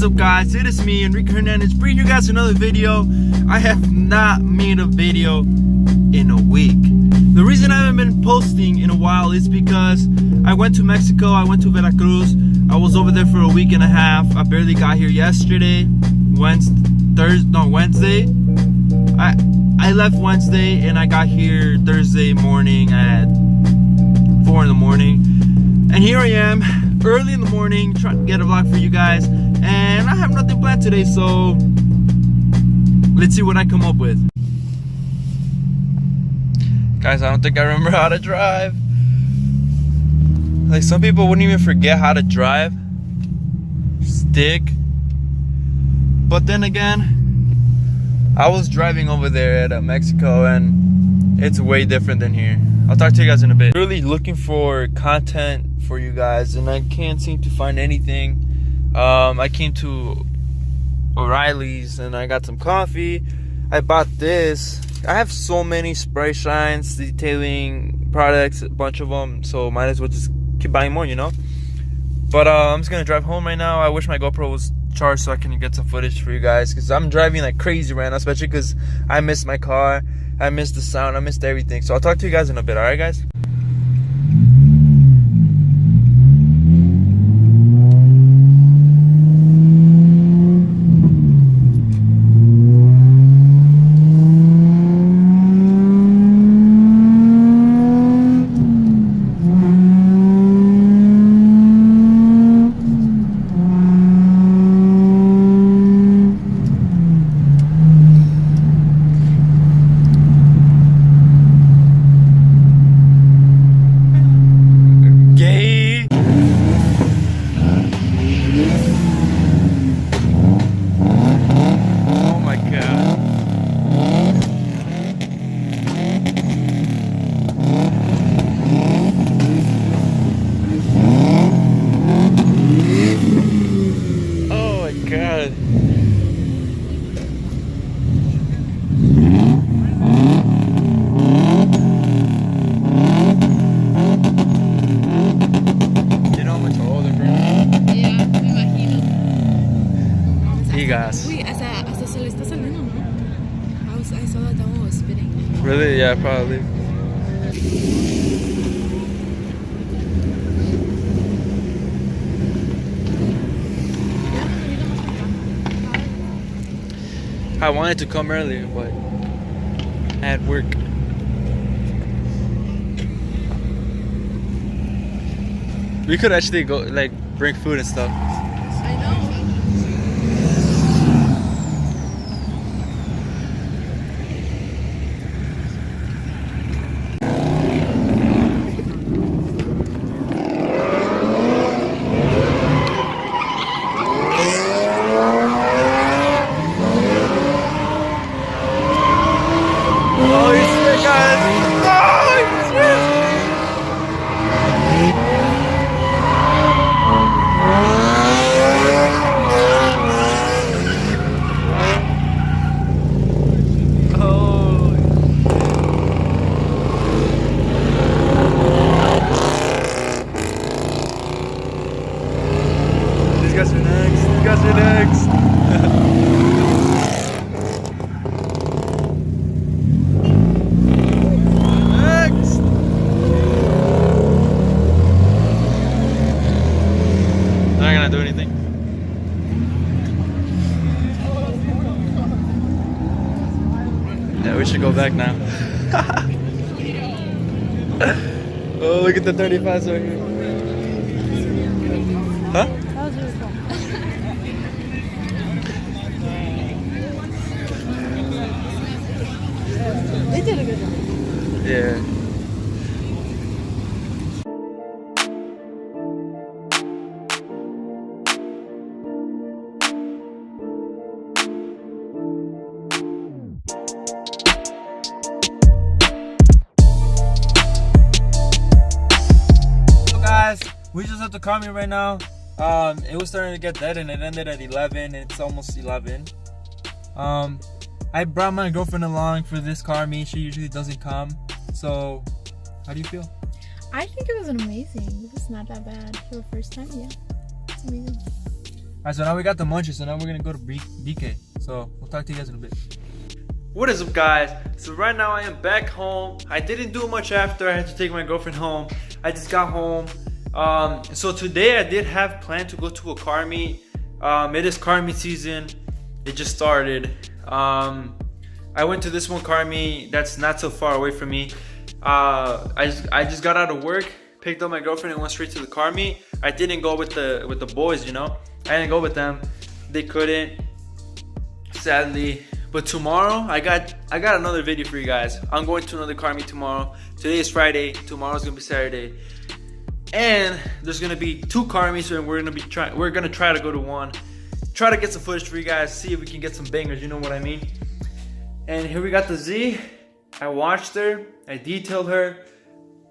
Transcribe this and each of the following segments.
up guys, it is me, Enrique Hernandez, bringing you guys another video. I have not made a video in a week. The reason I haven't been posting in a while is because I went to Mexico, I went to Veracruz. I was over there for a week and a half. I barely got here yesterday, Wednesday. I left Wednesday and I got here Thursday morning at 4 in the morning. And here I am, early in the morning, trying to get a vlog for you guys. And I have nothing planned today, so let's see what I come up with. Guys, I don't think I remember how to drive. Like, some people wouldn't even forget how to drive. Stick. But then again, I was driving over there at Mexico and it's way different than here. I'll talk to you guys in a bit. Really looking for content for you guys and I can't seem to find anything. I came to O'Reilly's and I got some coffee. I bought this. I have so many spray shines, detailing products, a bunch of them, so might as well just keep buying more, you know. But I'm just gonna drive home right now. I wish my GoPro was charged so I can get some footage for you guys, because I'm driving like crazy right now, especially because I missed my car, I missed the sound, I missed everything. So I'll talk to you guys in a bit. All right, guys. Uy, hasta se le está saliendo, ¿no? I saw that one was spitting. Really? Yeah, probably. I wanted to come earlier, but I had work. We could actually go, like, bring food and stuff. I know. We should go back now. Oh, look at the 35s right here. Huh? That was really cool. They did a good job. Yeah. We just left the car meet right now. It was starting to get dead and it ended at 11. It's almost 11. I brought my girlfriend along for this car meet. She usually doesn't come. So, how do you feel? I think it was amazing. It was not that bad for the first time. Yeah, it's amazing. Alright, so now we got the munchies, so now we're gonna go to BK. So we'll talk to you guys in a bit. What is up, guys? So right now I am back home. I didn't do much after I had to take my girlfriend home. I just got home. So today I did have planned to go to a car meet. It is car meet season. It just started. I went to this one car meet that's not so far away from me. I just got out of work, picked up my girlfriend, and went straight to the car meet. I didn't go with the boys, you know. I didn't go with them. They couldn't, sadly. But tomorrow, I got another video for you guys. I'm going to another car meet tomorrow. Today is Friday. Tomorrow's gonna be Saturday. And there's gonna be 2 car meets, and we're gonna try to go to one. Try to get some footage for you guys. See if we can get some bangers. You know what I mean? And here we got the Z. I washed her. I detailed her.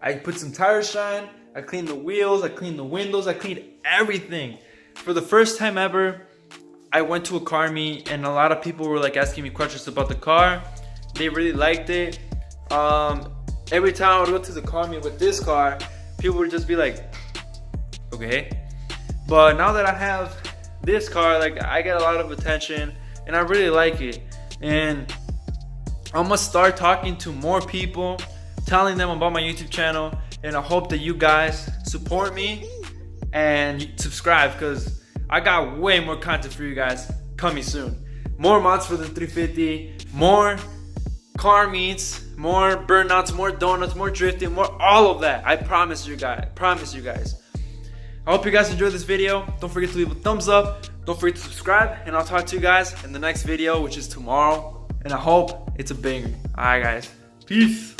I put some tire shine. I cleaned the wheels. I cleaned the windows. I cleaned everything. For the first time ever, I went to a car meet, and a lot of people were like asking me questions about the car. They really liked it. Every time I would go to the car meet with this car, people would just be like, okay. But now that I have this car, like, I get a lot of attention, and I really like it. And I'm gonna start talking to more people, telling them about my YouTube channel, and I hope that you guys support me and subscribe, because I got way more content for you guys coming soon. More mods for the 350, more car meets, more burnouts, more donuts, more drifting, more all of that. I promise you guys. I hope you guys enjoyed this video. Don't forget to leave a thumbs up. Don't forget to subscribe, and I'll talk to you guys in the next video, which is tomorrow. And I hope it's a banger. Alright, guys. Peace.